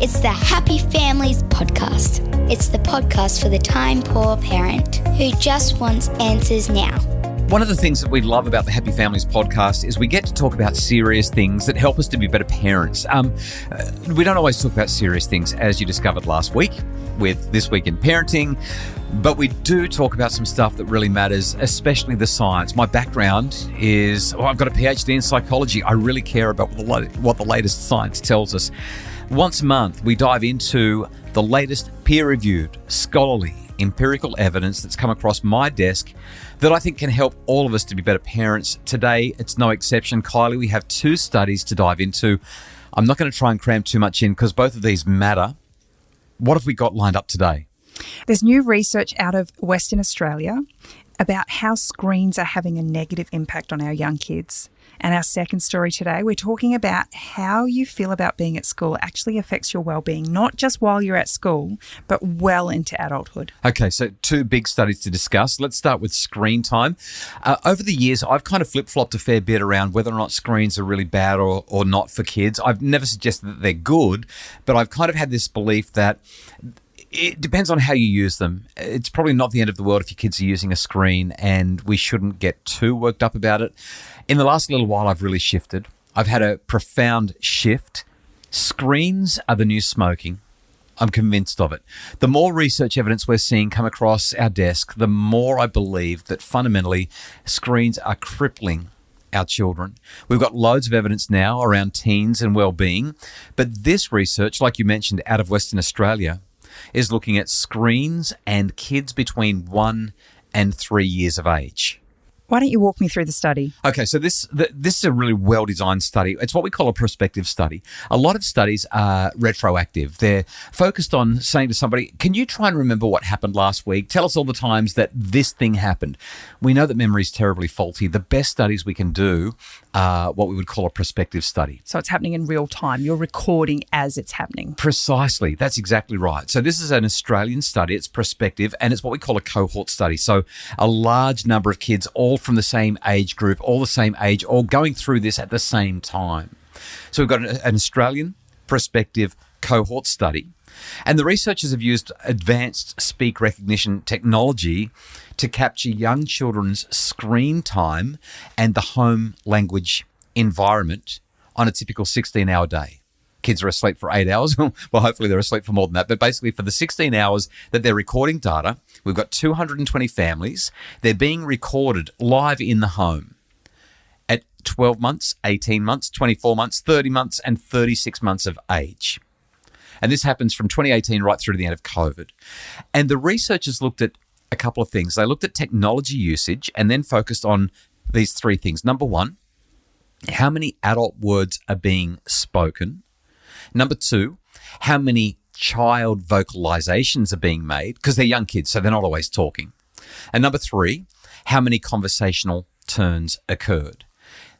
It's the Happy Families Podcast. It's the podcast for the time-poor parent who just wants answers now. One of the things that we love about the Happy Families podcast is we get to talk about serious things that help us to be better parents. We don't always talk about serious things, as you discovered last week with This Week in Parenting, but we do talk about some stuff that really matters, especially the science. My background is, I've got a PhD in psychology. I really care about what the latest science tells us. Once a month, we dive into the latest peer-reviewed, scholarly, empirical evidence that's come across my desk that I think can help all of us to be better parents. Today, it's no exception. Kylie, we have two studies to dive into. I'm not going to try and cram too much in because both of these matter. What have we got lined up today? There's new research out of Western Australia about how screens are having a negative impact on our young kids. And our second story today, we're talking about how you feel about being at school actually affects your well-being, not just while you're at school, but well into adulthood. Okay, so two big studies to discuss. Let's start with screen time. Over the years, I've kind of flip-flopped a fair bit around whether or not screens are really bad or not for kids. I've never suggested that they're good, but I've kind of had this belief that it depends on how you use them. It's probably not the end of the world if your kids are using a screen, and we shouldn't get too worked up about it. In the last little while, I've really shifted. I've had a profound shift. Screens are the new smoking. I'm convinced of it. The more research evidence we're seeing come across our desk, the more I believe that fundamentally screens are crippling our children. We've got loads of evidence now around teens and well-being, but this research, like you mentioned, out of Western Australia, is looking at screens and kids between 1 and 3 years of age. Why don't you walk me through the study? Okay, so this is a really well-designed study. It's what we call a prospective study. A lot of studies are retroactive. They're focused on saying to somebody, can you try and remember what happened last week? Tell us all the times that this thing happened. We know that memory is terribly faulty. The best studies we can do are what we would call a prospective study. So it's happening in real time. You're recording as it's happening. Precisely. That's exactly right. So this is an Australian study. It's prospective, and it's what we call a cohort study. So a large number of kids, all from the same age group, all the same age, all going through this at the same time. So we've got an Australian prospective cohort study, and the researchers have used advanced speak recognition technology to capture young children's screen time and the home language environment on a typical 16-hour day. Kids are asleep for 8 hours. Well, hopefully they're asleep for more than that. But basically for the 16 hours that they're recording data, we've got 220 families. They're being recorded live in the home at 12 months, 18 months, 24 months, 30 months, and 36 months of age. And this happens from 2018 right through to the end of COVID. And the researchers looked at a couple of things. They looked at technology usage and then focused on these three things. Number one, how many adult words are being spoken? Number two, how many child vocalizations are being made? Because they're young kids, so they're not always talking. And number three, how many conversational turns occurred?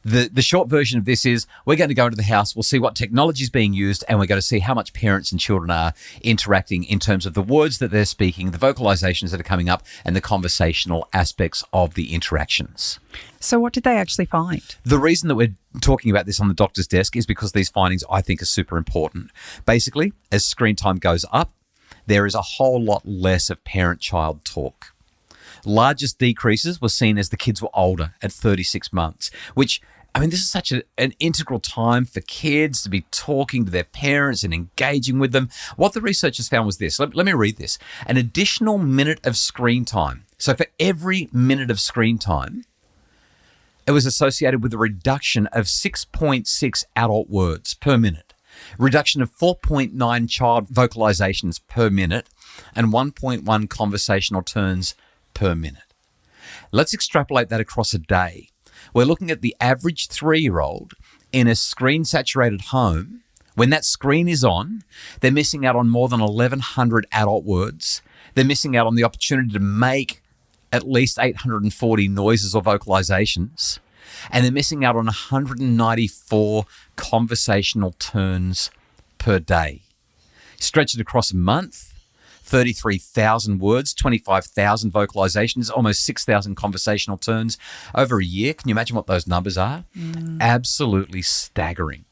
The short version of this is we're going to go into the house, we'll see what technology is being used, and we're going to see how much parents and children are interacting in terms of the words that they're speaking, the vocalizations that are coming up, and the conversational aspects of the interactions. So what did they actually find? The reason that we're talking about this on the doctor's desk is because these findings I think are super important. Basically, as screen time goes up, there is a whole lot less of parent-child talk. Largest decreases were seen as the kids were older at 36 months, which, I mean, this is such an integral time for kids to be talking to their parents and engaging with them. What the researchers found was this. Let me read this. An additional minute of screen time. So for every minute of screen time, it was associated with a reduction of 6.6 adult words per minute, reduction of 4.9 child vocalizations per minute, and 1.1 conversational turns per minute. Let's extrapolate that across a day. We're looking at the average 3-year-old in a screen-saturated home. When that screen is on, they're missing out on more than 1,100 adult words. They're missing out on the opportunity to make at least 840 noises or vocalizations. And they're missing out on 194 conversational turns per day. Stretch it across a month, 33,000 words, 25,000 vocalizations, almost 6,000 conversational turns over a year. Can you imagine what those numbers are? Absolutely staggering.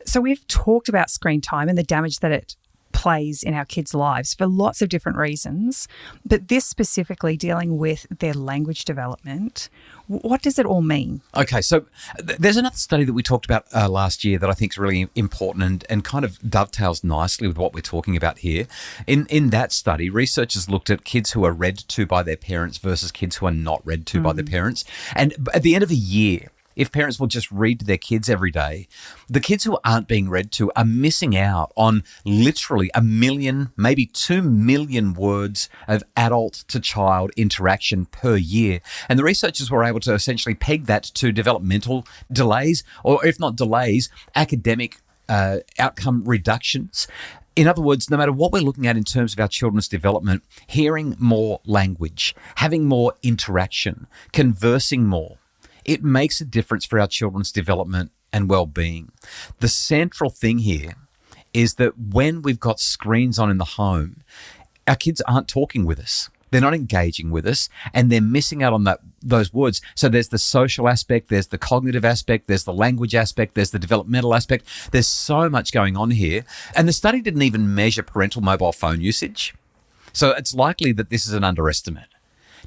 So we've talked about screen time and the damage that it plays in our kids' lives for lots of different reasons, but this specifically dealing with their language development. What does it all mean? Okay, so there's another study that we talked about last year that I think is really important and kind of dovetails nicely with what we're talking about here. In that study, researchers looked at kids who are read to by their parents versus kids who are not read to by their parents. And at the end of a year, if parents will just read to their kids every day, the kids who aren't being read to are missing out on literally 1 million, maybe 2 million words of adult to child interaction per year. And the researchers were able to essentially peg that to developmental delays, or if not delays, academic outcome reductions. In other words, no matter what we're looking at in terms of our children's development, hearing more language, having more interaction, conversing more, it makes a difference for our children's development and well-being. The central thing here is that when we've got screens on in the home, our kids aren't talking with us. They're not engaging with us, and they're missing out on those words. So there's the social aspect, there's the cognitive aspect, there's the language aspect, there's the developmental aspect. There's so much going on here. And the study didn't even measure parental mobile phone usage. So it's likely that this is an underestimate.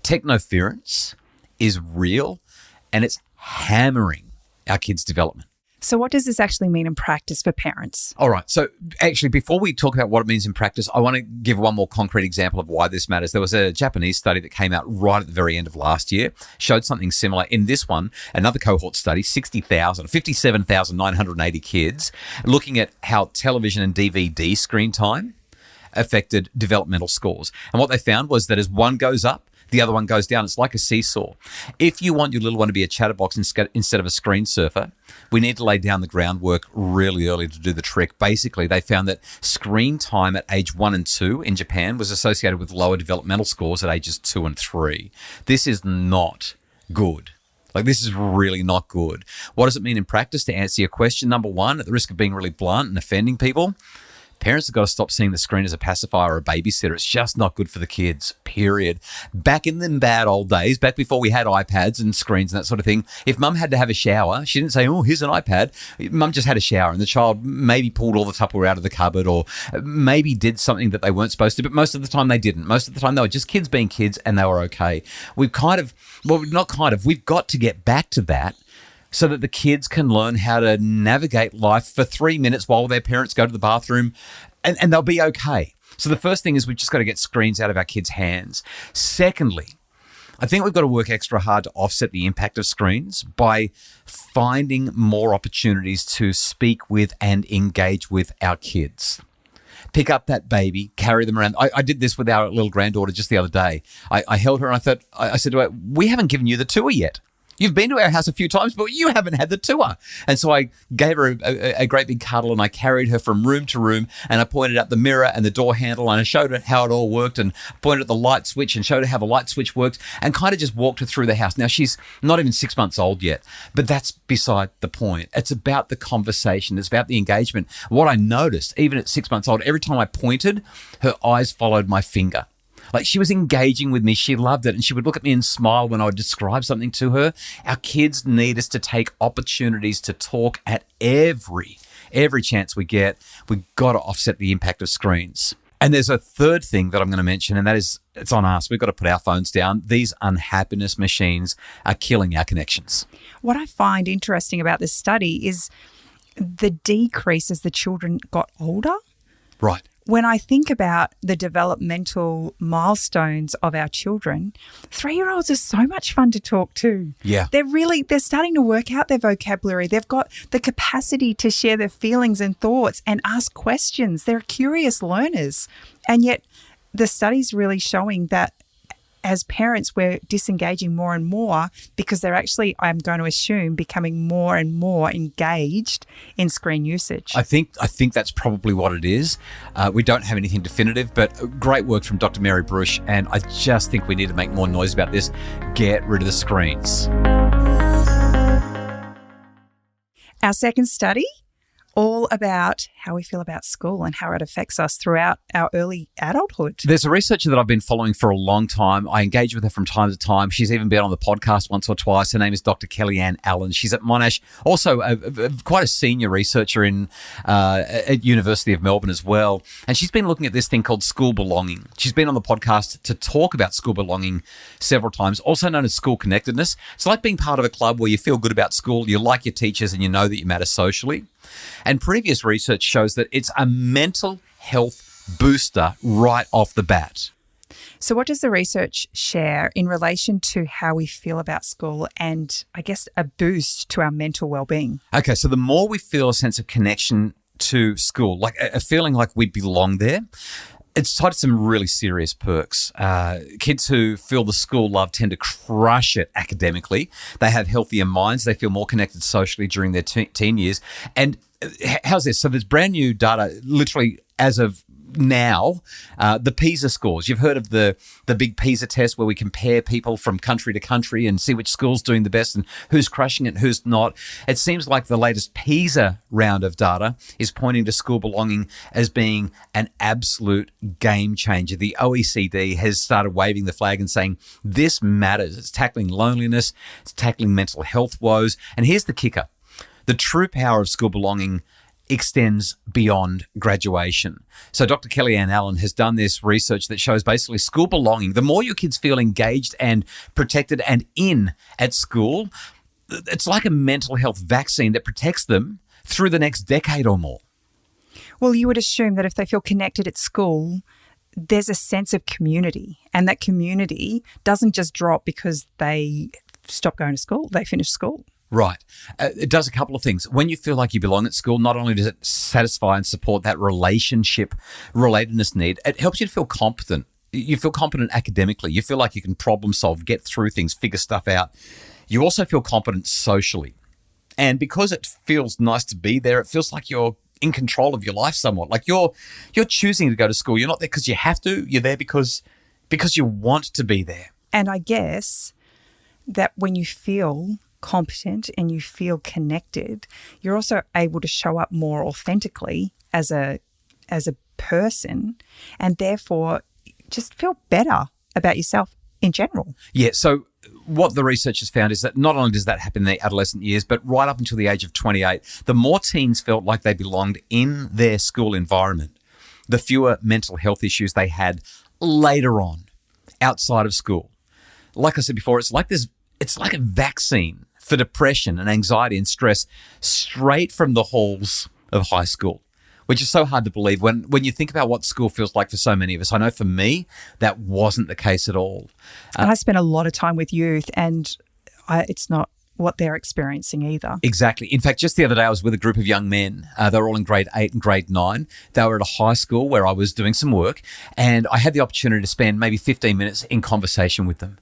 Technoference is real, and it's hammering our kids' development. So what does this actually mean in practice for parents? All right. So actually, before we talk about what it means in practice, I want to give one more concrete example of why this matters. There was a Japanese study that came out right at the very end of last year, showed something similar. In this one, another cohort study, 57,980 kids, looking at how television and DVD screen time affected developmental scores. And what they found was that as one goes up, the other one goes down. It's like a seesaw. If you want your little one to be a chatterbox instead of a screen surfer, we need to lay down the groundwork really early to do the trick. Basically, they found that screen time at age 1 and 2 in Japan was associated with lower developmental scores at ages 2 and 3. This is not good. This is really not good. What does it mean in practice? To answer your question, number one, at the risk of being really blunt and offending people, parents have got to stop seeing the screen as a pacifier or a babysitter. It's just not good for the kids, period. Back in them bad old days, back before we had iPads and screens and that sort of thing, if mum had to have a shower, she didn't say, oh, here's an iPad. Mum just had a shower and the child maybe pulled all the Tupperware out of the cupboard or maybe did something that they weren't supposed to, but most of the time they didn't. Most of the time they were just kids being kids and they were okay. We've got to get back to that, so that the kids can learn how to navigate life for 3 minutes while their parents go to the bathroom, and they'll be okay. So the first thing is we've just got to get screens out of our kids' hands. Secondly, I think we've got to work extra hard to offset the impact of screens by finding more opportunities to speak with and engage with our kids. Pick up that baby, carry them around. I did this with our little granddaughter just the other day. I held her and I said to her, we haven't given you the tour yet. You've been to our house a few times, but you haven't had the tour. And so I gave her a great big cuddle and I carried her from room to room and I pointed out the mirror and the door handle and I showed her how it all worked and pointed at the light switch and showed her how the light switch worked and kind of just walked her through the house. Now, she's not even 6 months old yet, but that's beside the point. It's about the conversation. It's about the engagement. What I noticed, even at 6 months old, every time I pointed, her eyes followed my finger. She was engaging with me. She loved it. And she would look at me and smile when I would describe something to her. Our kids need us to take opportunities to talk at every chance we get. We've got to offset the impact of screens. And there's a third thing that I'm going to mention, and that is it's on us. We've got to put our phones down. These unhappiness machines are killing our connections. What I find interesting about this study is the decrease as the children got older. Right. When I think about the developmental milestones of our children, 3-year-olds are so much fun to talk to. Yeah. They're starting to work out their vocabulary. They've got the capacity to share their feelings and thoughts and ask questions. They're curious learners. And yet the study's really showing that as parents, we're disengaging more and more because they're actually, I'm going to assume, becoming more and more engaged in screen usage. I think that's probably what it is. We don't have anything definitive, but great work from Dr. Mary Brush, and I just think we need to make more noise about this. Get rid of the screens. Our second study all about how we feel about school and how it affects us throughout our early adulthood. There's a researcher that I've been following for a long time. I engage with her from time to time. She's even been on the podcast once or twice. Her name is Dr. Kellyanne Allen. She's at Monash, also quite a senior researcher at University of Melbourne as well. And she's been looking at this thing called school belonging. She's been on the podcast to talk about school belonging several times, also known as school connectedness. It's like being part of a club where you feel good about school, you like your teachers, and you know that you matter socially. And previous research shows that it's a mental health booster right off the bat. So what does the research share in relation to how we feel about school and, I guess, a boost to our mental well-being? Okay, so the more we feel a sense of connection to school, like a feeling like we belong there, it's tied to some really serious perks. Kids who feel the school love tend to crush it academically. They have healthier minds. They feel more connected socially during their teen years. And how's this? So there's brand new data, literally as of now, the PISA scores. You've heard of the big PISA test where we compare people from country to country and see which school's doing the best and who's crushing it and who's not. It seems like the latest PISA round of data is pointing to school belonging as being an absolute game changer. The OECD has started waving the flag and saying this matters. It's tackling loneliness. It's tackling mental health woes. And here's the kicker. The true power of school belonging extends beyond graduation. So Dr. Kellyanne Allen has done this research that shows basically school belonging. The more your kids feel engaged and protected and in at school, it's like a mental health vaccine that protects them through the next decade or more. Well, you would assume that if they feel connected at school, there's a sense of community, and that community doesn't just drop because they stop going to school, they finish school. Right. It does a couple of things. When you feel like you belong at school, not only does it satisfy and support that relationship relatedness need, it helps you to feel competent. You feel competent academically. You feel like you can problem solve, get through things, figure stuff out. You also feel competent socially. And because it feels nice to be there, it feels like you're in control of your life somewhat. Like you're choosing to go to school. You're not there because you have to. You're there because you want to be there. And I guess that when you feel competent and you feel connected, you're also able to show up more authentically as a person, and therefore just feel better about yourself in general. Yeah, so what the research has found is that not only does that happen in their adolescent years, but right up until the age of 28, the more teens felt like they belonged in their school environment, the fewer mental health issues they had later on outside of school. Like I said before, it's like a vaccine for depression and anxiety and stress straight from the halls of high school, which is so hard to believe when you think about what school feels like for so many of us. I know for me, that wasn't the case at all. And I spent a lot of time with youth, and it's not what they're experiencing either. Exactly. In fact, just the other day, I was with a group of young men. They were all in grade 8 and grade 9. They were at a high school where I was doing some work, and I had the opportunity to spend maybe 15 minutes in conversation with them.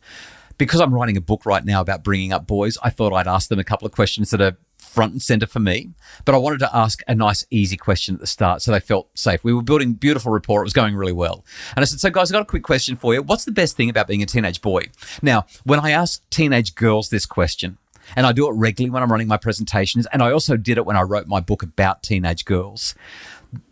Because I'm writing a book right now about bringing up boys, I thought I'd ask them a couple of questions that are front and center for me. But I wanted to ask a nice, easy question at the start so they felt safe. We were building beautiful rapport. It was going really well. And I said, so guys, I've got a quick question for you. What's the best thing about being a teenage boy? Now, when I ask teenage girls this question, and I do it regularly when I'm running my presentations, and I also did it when I wrote my book about teenage girls,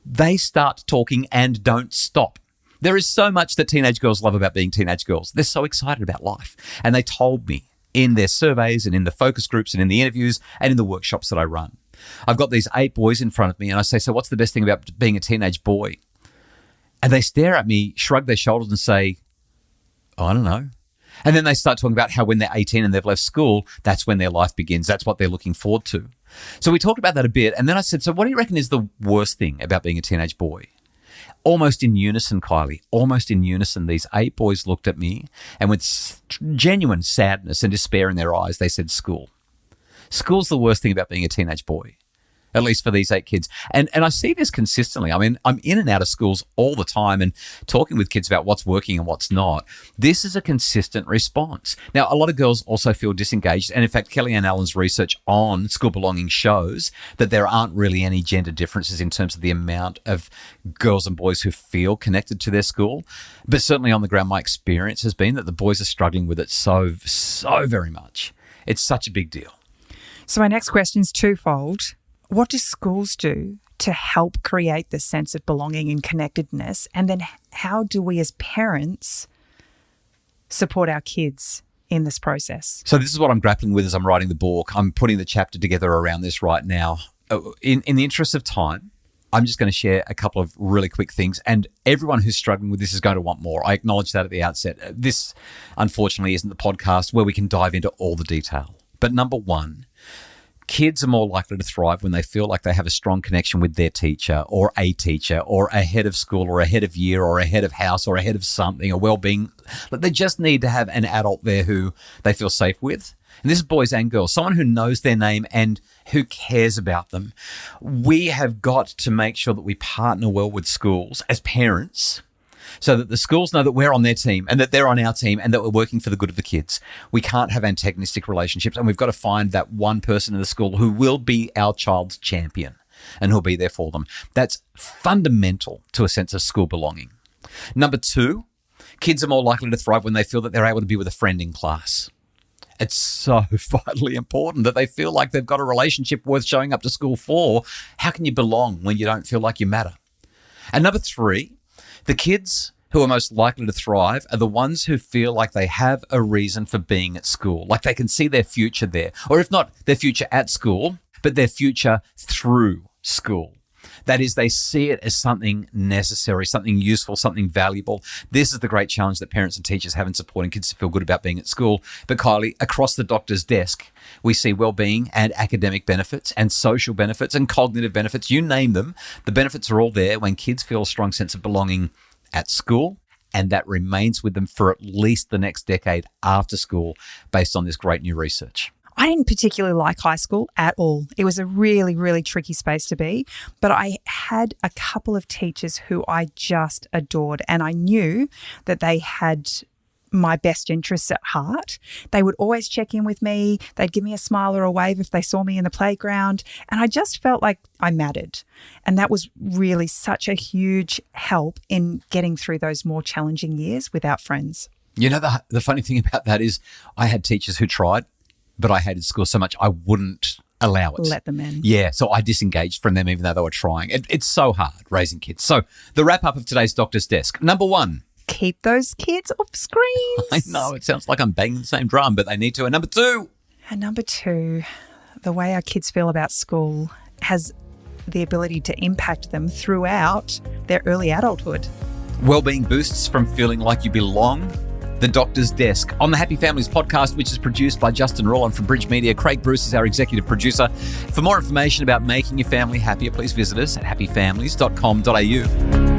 they start talking and don't stop. There is so much that teenage girls love about being teenage girls. They're so excited about life. And they told me in their surveys and in the focus groups and in the interviews and in the workshops that I run. I've got these 8 boys in front of me and I say, so what's the best thing about being a teenage boy? And they stare at me, shrug their shoulders and say, I don't know. And then they start talking about how when they're 18 and they've left school, that's when their life begins. That's what they're looking forward to. So we talked about that a bit. And then I said, so what do you reckon is the worst thing about being a teenage boy? Almost in unison, Kylie, almost in unison, these 8 boys looked at me and with genuine sadness and despair in their eyes, they said school. School's the worst thing about being a teenage boy, at least for these 8 kids. And I see this consistently. I mean, I'm in and out of schools all the time and talking with kids about what's working and what's not. This is a consistent response. Now, a lot of girls also feel disengaged. And in fact, Kellyanne Allen's research on school belonging shows that there aren't really any gender differences in terms of the amount of girls and boys who feel connected to their school. But certainly on the ground, my experience has been that the boys are struggling with it so very much. It's such a big deal. So my next question is twofold. What do schools do to help create this sense of belonging and connectedness? And then how do we as parents support our kids in this process? So this is what I'm grappling with as I'm writing the book. I'm putting the chapter together around this right now. In the interest of time, I'm just going to share a couple of really quick things. And everyone who's struggling with this is going to want more. I acknowledge that at the outset. This, unfortunately, isn't the podcast where we can dive into all the detail. But number one, kids are more likely to thrive when they feel like they have a strong connection with their teacher or a head of school or a head of year or a head of house or a head of something, or well-being. But they just need to have an adult there who they feel safe with. And this is boys and girls, someone who knows their name and who cares about them. We have got to make sure that we partner well with schools as parents, so that the schools know that we're on their team and that they're on our team and that we're working for the good of the kids. We can't have antagonistic relationships, and we've got to find that one person in the school who will be our child's champion and who'll be there for them. That's fundamental to a sense of school belonging. Number two, kids are more likely to thrive when they feel that they're able to be with a friend in class. It's so vitally important that they feel like they've got a relationship worth showing up to school for. How can you belong when you don't feel like you matter? And number three, the kids who are most likely to thrive are the ones who feel like they have a reason for being at school, like they can see their future there, or if not their future at school, but their future through school. That is, they see it as something necessary, something useful, something valuable. This is the great challenge that parents and teachers have in supporting kids to feel good about being at school. But Kylie, across the doctor's desk, we see well-being and academic benefits and social benefits and cognitive benefits. You name them. The benefits are all there when kids feel a strong sense of belonging at school, and that remains with them for at least the next decade after school, based on this great new research. I didn't particularly like high school at all. It was a really, really tricky space to be. But I had a couple of teachers who I just adored, and I knew that they had my best interests at heart. They would always check in with me. They'd give me a smile or a wave if they saw me in the playground. And I just felt like I mattered. And that was really such a huge help in getting through those more challenging years without friends. You know, the funny thing about that is I had teachers who tried, but I hated school so much I wouldn't allow it. Let them in. Yeah, so I disengaged from them even though they were trying. It's so hard raising kids. So the wrap-up of today's Doctor's Desk. Number one. Keep those kids off screens. I know, it sounds like I'm banging the same drum, but they need to. And number two. And number two, the way our kids feel about school has the ability to impact them throughout their early adulthood. Wellbeing boosts from feeling like you belong. The Doctor's Desk on the Happy Families podcast, which is produced by Justin Rowland from Bridge Media. Craig Bruce is our executive producer. For more information about making your family happier, please visit us at happyfamilies.com.au.